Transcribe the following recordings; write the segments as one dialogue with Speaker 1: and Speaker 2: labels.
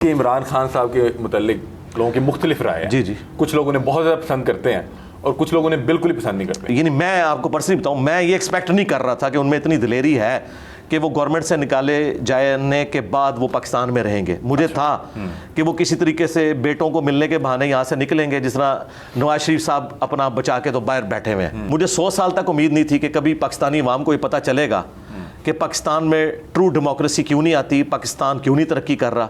Speaker 1: کہ عمران خان صاحب کے متعلق لوگوں کی مختلف رائے ہیں.
Speaker 2: جی
Speaker 1: کچھ لوگ انہیں بہت زیادہ پسند کرتے ہیں اور کچھ لوگ انہیں بالکل ہی پسند نہیں کرتے.
Speaker 2: یعنی میں آپ کو پرسنلی بتاؤں، میں یہ ایکسپیکٹ نہیں کر رہا تھا کہ ان میں اتنی دلیری ہے کہ وہ گورنمنٹ سے نکالے جانے کے بعد وہ پاکستان میں رہیں گے. مجھے تھا کہ وہ کسی طریقے سے بیٹوں کو ملنے کے بہانے یہاں سے نکلیں گے، جس طرح نواز شریف صاحب اپنا بچا کے تو باہر بیٹھے ہوئے ہیں. مجھے 100 سال تک امید نہیں تھی کہ کبھی پاکستانی عوام کو یہ پتہ چلے گا کہ پاکستان میں ٹرو ڈیموکریسی کیوں نہیں آتی، پاکستان کیوں نہیں ترقی کر رہا.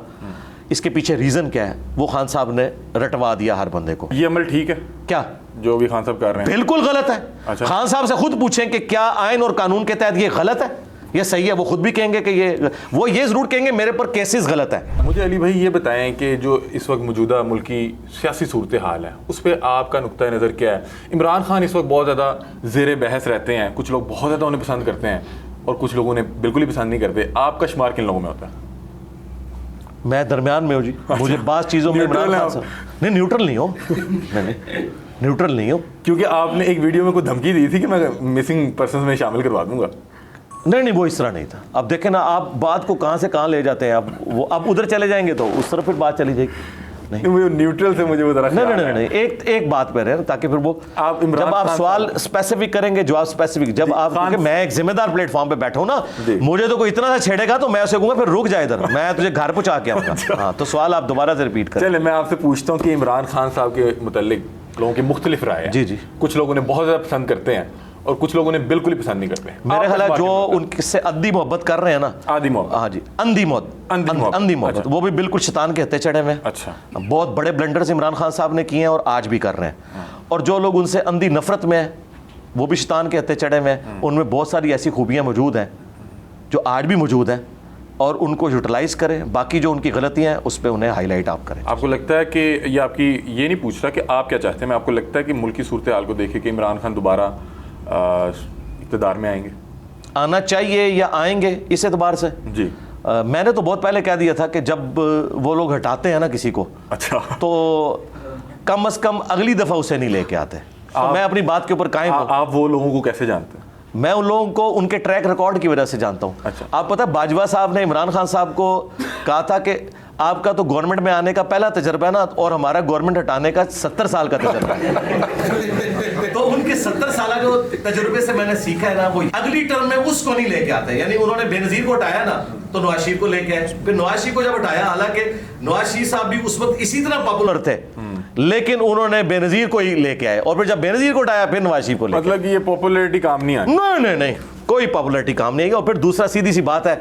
Speaker 2: اس کے پیچھے ریزن کیا ہے وہ خان صاحب نے رٹوا دیا ہر بندے کو.
Speaker 1: یہ عمل ٹھیک ہے
Speaker 2: کیا
Speaker 1: جو بھی خان صاحب کر رہے ہیں؟
Speaker 2: بالکل غلط ہے. خان صاحب سے خود پوچھیں کہ کیا آئین اور قانون کے تحت یہ غلط ہے یہ صحیح ہے. وہ خود بھی کہیں گے کہ یہ ضرور کہیں گے میرے پر کیسز غلط ہے.
Speaker 1: مجھے علی بھائی یہ بتائیں کہ جو اس وقت موجودہ ملکی سیاسی صورتحال ہے اس پہ آپ کا نقطۂ نظر کیا ہے؟ عمران خان اس وقت بہت زیادہ زیر بحث رہتے ہیں، کچھ لوگ بہت زیادہ انہیں پسند کرتے ہیں اور کچھ لوگ انہیں بالکل ہی پسند نہیں کرتے. آپ کا شمار کن لوگوں میں ہوتا ہے؟
Speaker 2: میں درمیان میں ہوں جی. مجھے بعض چیزوں میں عمران خان صاحب نہیں، نیوٹرل نہیں ہوں. نیوٹرل نہیں ہوں
Speaker 1: کیونکہ آپ نے ایک ویڈیو میں کوئی دھمکی دی تھی کہ میں مسنگ پرسنز میں شامل کروا دوں گا.
Speaker 2: نہیں وہ اس طرح نہیں تھا. اب دیکھیں نا آپ بات کو کہاں سے کہاں لے جاتے ہیں. اب ادھر چلے جائیں گے تو اس طرف پھر بات چلی جائے گی.
Speaker 1: نیوٹرل سے مجھے وہ ذرا
Speaker 2: نہیں ایک بات پہ رہے تاکہ پھر وہ جب آپ سوال اسپیسیفک کریں گے جواب اسپیسیفک. جب آپ میں ایک ذمہ دار پلیٹ فارم پہ بیٹھا ہوں نا، مجھے تو کوئی اتنا سا چھیڑے گا تو میں اسے کہوں گا پھر رک جائے ادھر، میں تجھے گھر پہنچا کے آؤں گا. ہاں تو سوال آپ دوبارہ سے ریپیٹ کریں.
Speaker 1: چلے میں آپ سے پوچھتا ہوں کہ عمران خان صاحب کے متعلق لوگوں کی مختلف رائے ہیں.
Speaker 2: جی
Speaker 1: کچھ لوگ انہیں بہت زیادہ پسند کرتے ہیں اور کچھ لوگ انہیں بالکل ہی پسند نہیں کرتے.
Speaker 2: میرے خیال ہے جو ان سے ادھی محبت کر رہے ہیں نا،
Speaker 1: آدھی محبت،
Speaker 2: ہاں جی اندھی محبت، وہ بھی بالکل شیطان کے ہتے چڑھے ہوئے ہیں.
Speaker 1: اچھا،
Speaker 2: بہت بڑے بلنڈرز عمران خان صاحب نے کیے ہیں اور آج بھی کر رہے ہیں. اور جو لوگ ان سے اندھی نفرت میں ہیں وہ بھی شیطان کے ہتے چڑھے ہوئے ہیں. ان میں بہت ساری ایسی خوبیاں موجود ہیں جو آج بھی موجود ہیں اور ان کو یوٹیلائز کریں. باقی جو ان کی غلطیاں ہیں اس پہ انہیں ہائی لائٹ آپ کریں.
Speaker 1: آپ کو لگتا ہے کہ یہ آپ کی یہ نہیں پوچھ رہا کہ آپ کیا چاہتے ہیں، میں آپ کو لگتا ہے کہ ملکی صورتحال کو دیکھے کہ عمران خان دوبارہ اقتدار میں آئیں گے؟
Speaker 2: آنا چاہیے یا آئیں گے اس اعتبار سے؟
Speaker 1: جی
Speaker 2: میں نے تو بہت پہلے کہہ دیا تھا کہ جب وہ لوگ ہٹاتے ہیں نا کسی کو،
Speaker 1: اچھا، تو
Speaker 2: کم از کم اگلی دفعہ اسے نہیں لے کے آتے. میں اپنی بات کے اوپر قائم ہوں.
Speaker 1: آپ وہ لوگوں کو کیسے جانتے ہیں؟
Speaker 2: میں ان لوگوں کو ان کے ٹریک ریکارڈ کی وجہ سے جانتا ہوں.
Speaker 1: اچھا.
Speaker 2: آپ پتہ ہے باجوہ صاحب نے عمران خان صاحب کو کہا تھا کہ آپ کا تو گورنمنٹ میں آنے کا پہلا تجربہ ہے نا اور ہمارا گورنمنٹ ہٹانے کا 70 سال کا تجربہ ہے. تو ان کے 70 سالہ جو تجربے سے میں نے سیکھا ہے نا، وہ اگلی ٹرم میں اس کو نہیں لے کے آتے. یعنی انہوں نے بے نظیر کو ہٹایا نا تو نواز شریف کو لے کے آئے. پھر نواز شریف کو جب ہٹایا، حالانکہ نواز شریف صاحب بھی اس وقت اسی طرح پاپولر تھے، لیکن انہوں نے بے نظیر کو ہی لے کے آئے. اور پھر جب بے نظیر کو ہٹایا پھر نواز شریف کو لے کے.
Speaker 1: مطلب کہ یہ پاپولیرٹی کام نہیں آئی؟
Speaker 2: نہیں کوئی پاپولیرٹی کام نہیں ہے. اور پھر دوسرا سیدھی سی بات ہے،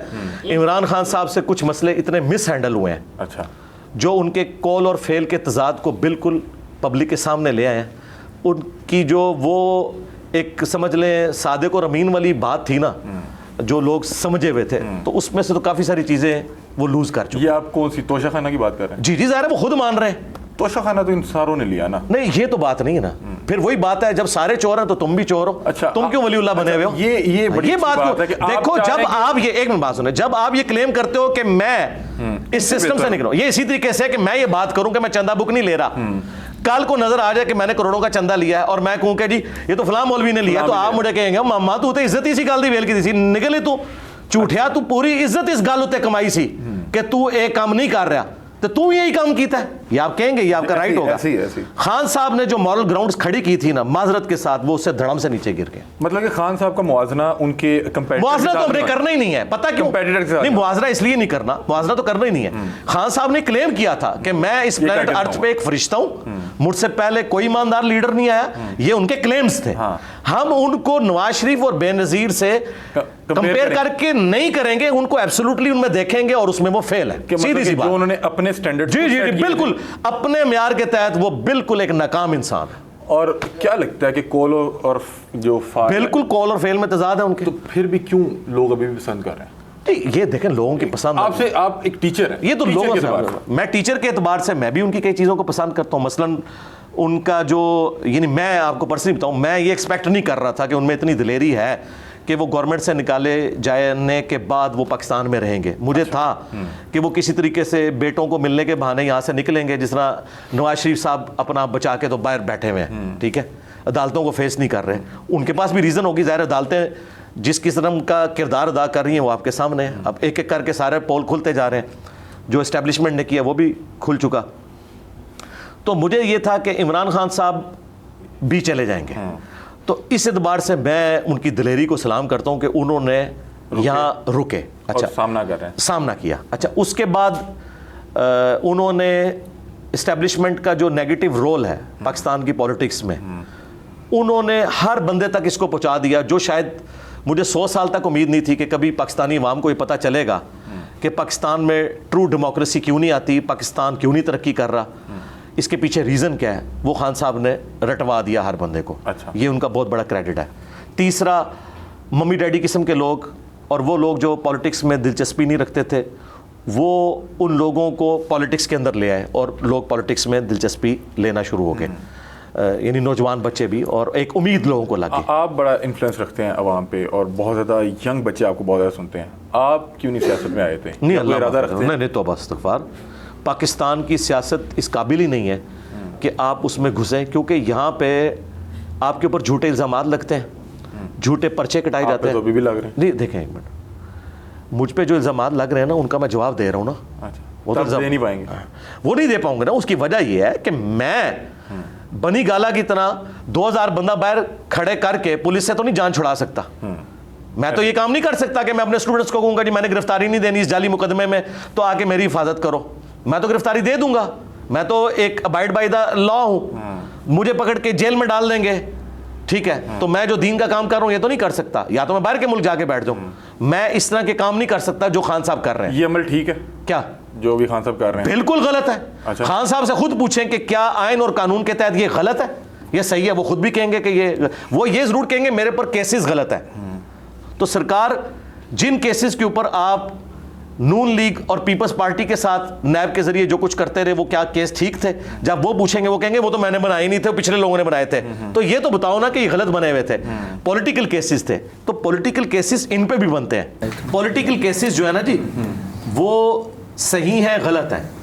Speaker 2: عمران خان صاحب سے کچھ مسئلے اتنے مس ہینڈل ہوئے ہیں،
Speaker 1: اچھا، جو
Speaker 2: ان کے کول اور فیل کے تضاد کو بالکل پبلک کے سامنے لے آئے ہیں. ان کی جو وہ ایک سمجھ لیں صادق اور امین والی بات تھی نا، جو لوگ سمجھے ہوئے تھے، تو اس میں سے تو کافی ساری چیزیں وہ لوز کر چکے.
Speaker 1: یہ آپ کون سی توشہ خانہ کی بات کر رہے ہیں؟
Speaker 2: جی ظاہر ہے وہ خود مان رہے ہیں.
Speaker 1: توشہ خانہ تو انصاروں نے لیا نا.
Speaker 2: نہیں یہ تو بات نہیں ہے نا. پھر وہی بات ہے جب سارے چور ہیں تو تم بھی چور ہو.
Speaker 1: اچھا،
Speaker 2: تم کیوں ولی اللہ بنے ہوئے ہو؟ یہ بات دیکھو، جب آپ یہ ایک منٹ بات سنیں، جب آپ یہ کلیم کرتے ہو کہ میں اس سسٹم سے نکلوں، یہ اسی طریقے سے کہ میں یہ بات کروں کہ میں چندہ بک نہیں لے رہا، کل کو نظر آ جائے کہ میں نے کروڑوں کا چندہ لیا ہے اور میں کہوں کہ جی یہ تو فلاں مولوی نے لیا، تو آپ مجھے کہیں گے ماما تو عزت ہی سی گل دی ویل کی سی نکلی، تو جھوٹیا تو پوری عزت اس گل اتنے کمائی سی کہ تو ایک کام نہیں کر رہا تو یہی کام کیتا ہے. یہ آپ کہیں گے، یہ آپ کا رائٹ ہوگا. خان صاحب نے جو مورل گراؤنڈز کھڑی کی تھی نا معذرت کے ساتھ، وہ اس سے دھڑم سے نیچے گر گئے.
Speaker 1: مطلب کہ خان صاحب کا موازنہ ان کے
Speaker 2: موازنہ تو ہمیں کرنا ہی نہیں ہے. پتہ کیوں نہیں؟ موازنہ اس لیے نہیں کرنا، موازنہ تو کرنا ہی نہیں ہے. خان صاحب نے کلیم کیا تھا کہ میں اس پلانٹ ارتھ پہ ایک فرشتہ ہوں، مجھ سے پہلے کوئی ایماندار لیڈر نہیں آیا. یہ ان کے کلیمز تھے. ہم ان کو نواز شریف اور بے نظیر سے کمپیئر کر کے نہیں کریں گے، ان کو ایبسولوٹلی ان میں دیکھیں گے اور اس میں وہ فیل ہے. سیدھی سی بات.
Speaker 1: انہوں نے اپنے سٹینڈرڈ
Speaker 2: جی بالکل اپنے معیار کے تحت وہ بالکل ایک ناکام انسان ہے.
Speaker 1: اور کیا لگتا ہے کہ کول اور جو
Speaker 2: بالکل کول اور فیل میں تضاد ہے ان کے.
Speaker 1: تو پھر بھی کیوں لوگ ابھی بھی پسند کر رہے ہیں؟
Speaker 2: یہ دیکھیں لوگوں کی پسند.
Speaker 1: آپ ایک ٹیچر ہیں،
Speaker 2: یہ تو لوگوں سے، میں ٹیچر کے اعتبار سے میں بھی ان کی کئی چیزوں کو پسند کرتا ہوں. مثلا ان کا جو، یعنی میں آپ کو پرسنلی بتاؤں، میں یہ ایکسپیکٹ نہیں کر رہا تھا کہ ان میں اتنی دلیری ہے کہ وہ گورنمنٹ سے نکالے جانے کے بعد وہ پاکستان میں رہیں گے. مجھے تھا کہ وہ کسی طریقے سے بیٹوں کو ملنے کے بہانے یہاں سے نکلیں گے، جس طرح نواز شریف صاحب اپنا بچا کے تو باہر بیٹھے ہوئے ہیں. ٹھیک ہے، عدالتوں کو فیس نہیں کر رہے. ان کے پاس بھی ریزن ہوگی، ظاہر عدالتیں جس قسم کا کردار ادا کر رہی ہیں وہ آپ کے سامنے ہے. اب ایک ایک کر کے سارے پول کھلتے جا رہے ہیں. جو اسٹیبلشمنٹ نے کیا وہ بھی کھل چکا. تو مجھے یہ تھا کہ عمران خان صاحب بھی چلے جائیں گے. تو اس اعتبار سے میں ان کی دلیری کو سلام کرتا ہوں کہ انہوں نے یہاں رکے. اچھا,
Speaker 1: سامنا کر رہے ہیں,
Speaker 2: سامنا کیا. اچھا, اس کے بعد انہوں نے اسٹیبلشمنٹ کا جو نیگیٹو رول ہے پاکستان کی پولیٹکس میں, انہوں نے ہر بندے تک اس کو پہنچا دیا جو شاید مجھے 100 سال تک امید نہیں تھی کہ کبھی پاکستانی عوام کو یہ پتہ چلے گا کہ پاکستان میں ٹرو ڈیموکریسی کیوں نہیں آتی, پاکستان کیوں نہیں ترقی کر رہا, اس کے پیچھے ریزن کیا ہے, وہ خان صاحب نے رٹوا دیا ہر بندے کو.
Speaker 1: اچھا,
Speaker 2: یہ ان کا بہت بڑا کریڈٹ ہے. تیسرا, ممی ڈیڈی قسم کے لوگ اور وہ لوگ جو پالیٹکس میں دلچسپی نہیں رکھتے تھے, وہ ان لوگوں کو پالیٹکس کے اندر لے آئے اور لوگ پالیٹکس میں دلچسپی لینا شروع ہو گئے, یعنی نوجوان بچے بھی, اور ایک امید لوگوں کو لگی.
Speaker 1: آپ بڑا انفلوئنس رکھتے ہیں عوام پہ اور بہت زیادہ ینگ بچے آپ کو بہت زیادہ سنتے ہیں, آپ کیوں نہیں سیاست میں آئے تھے؟
Speaker 2: نہیں, اللہ نہیں, توبہ استغفار. پاکستان کی سیاست اس قابل ہی نہیں ہے کہ آپ اس میں گھسیں, کیونکہ یہاں پہ آپ کے اوپر جھوٹے الزامات لگتے ہیں, جھوٹے پرچے کٹائے جاتے ہیں.
Speaker 1: تو ابھی بھی لگ رہے ہیں.
Speaker 2: نہیں دیکھیں ایک منٹ, مجھ پہ جو الزامات لگ رہے ہیں نا ان کا میں جواب دے رہا ہوں نا.
Speaker 1: وہ تو دے نہیں پائیں گے.
Speaker 2: وہ نہیں دے پاؤں گا نا. اس کی وجہ یہ ہے کہ میں بنی گالا کی طرح 2000 بندہ باہر کھڑے کر کے پولیس سے تو نہیں جان چھڑا سکتا. میں تو یہ کام نہیں کر سکتا کہ میں اپنے اسٹوڈنٹس کو کہوں گا جی میں نے گرفتاری نہیں دینی اس جعلی مقدمے میں, تو آ کے میری حفاظت کرو. میں تو گرفتاری دے دوں گا, میں تو ایک ابائڈ بائی دا لا ہوں. مجھے پکڑ کے جیل میں ڈال دیں گے, ٹھیک ہے, تو میں جو دین کا کام کر رہا ہوں یہ تو نہیں کر سکتا. یا تو میں باہر کے ملک جا کے بیٹھ جاؤں. میں اس طرح کے کام نہیں کر سکتا جو خان صاحب کر رہے ہیں.
Speaker 1: یہ عمل ٹھیک ہے
Speaker 2: کیا
Speaker 1: جو بھی خان صاحب کر رہے ہیں؟
Speaker 2: بالکل غلط ہے. خان صاحب سے خود پوچھیں کہ کیا آئین اور قانون کے تحت یہ غلط ہے, یہ صحیح ہے؟ وہ خود بھی کہیں گے کہ یہ ضرور کہیں گے میرے پر کیسز غلط ہے. تو سرکار جن کیسز کے اوپر آپ نون لیگ اور پیپلز پارٹی کے ساتھ نیب کے ذریعے جو کچھ کرتے رہے وہ کیا کیس ٹھیک تھے؟ جب وہ پوچھیں گے وہ کہیں گے وہ تو میں نے بنائے نہیں تھے, پچھلے لوگوں نے بنائے تھے. تو یہ تو بتاؤ نا کہ یہ غلط بنے ہوئے تھے, پولیٹیکل کیسز تھے. تو پولیٹیکل کیسز ان پہ بھی بنتے ہیں. پولیٹیکل کیسز جو ہے نا جی وہ صحیح ہیں غلط ہیں,